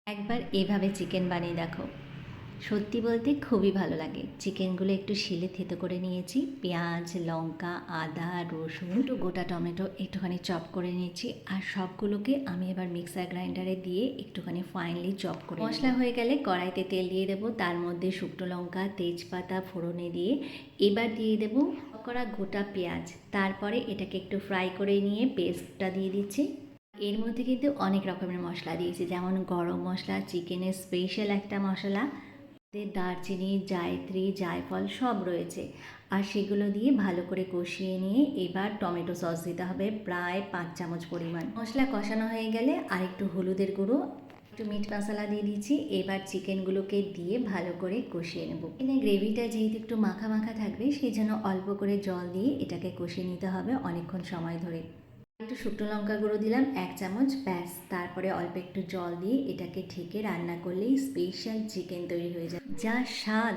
একবার এভাবে চিকেন বানিয়ে দেখো। সত্যি বলতে খুবই ভালো লাগে। চিকেনগুলো একটু শিলে থেতো করে নিয়েছি। পেঁয়াজ, লঙ্কা, আদা, রসুন, একটু গোটা টমেটো একটুখানি চপ করে নিয়েছি। আর সবগুলোকে আমি এবার মিক্সার গ্রাইন্ডারে দিয়ে একটুখানি ফাইনলি চপ করে মশলা হয়ে গেলে কড়াইতে তেল দিয়ে দেবো। তার মধ্যে শুকনো লঙ্কা, তেজপাতা ফোড়নে দিয়ে এবার দিয়ে দেবো করা গোটা পেঁয়াজ। তারপরে এটাকে একটু ফ্রাই করে নিয়ে পেস্টটা দিয়ে দিচ্ছি। এর মধ্যে কিন্তু অনেক রকমের মশলা দিয়েছি, যেমন গরম মশলা, চিকেনের স্পেশাল একটা মশলা, দারচিনি, জায়ত্রী, জায়ফল সব রয়েছে। আর সেগুলো দিয়ে ভালো করে কষিয়ে নিয়ে এবার টমেটো সস দিতে হবে প্রায় 5 চামচ পরিমাণ। মশলা কষানো হয়ে গেলে আর একটু হলুদের গুঁড়ো, একটু মিট মশলা দিয়ে দিচ্ছি। এবার চিকেনগুলোকে দিয়ে ভালো করে কষিয়ে নেব। এখানে গ্রেভিটা যেহেতু একটু মাখা মাখা থাকবে, সেই জন্য অল্প করে জল দিয়ে এটাকে কষিয়ে নিতে হবে অনেকক্ষণ সময় ধরে। একটু শুকনো লঙ্কা গুঁড়ো দিলাম 1 চামচ, ব্যাস। তারপরে অল্প একটু জল দিয়ে এটাকে ঢেকে রান্না করলেই স্পেশাল চিকেন তৈরি হয়ে যায়। যা স্বাদ!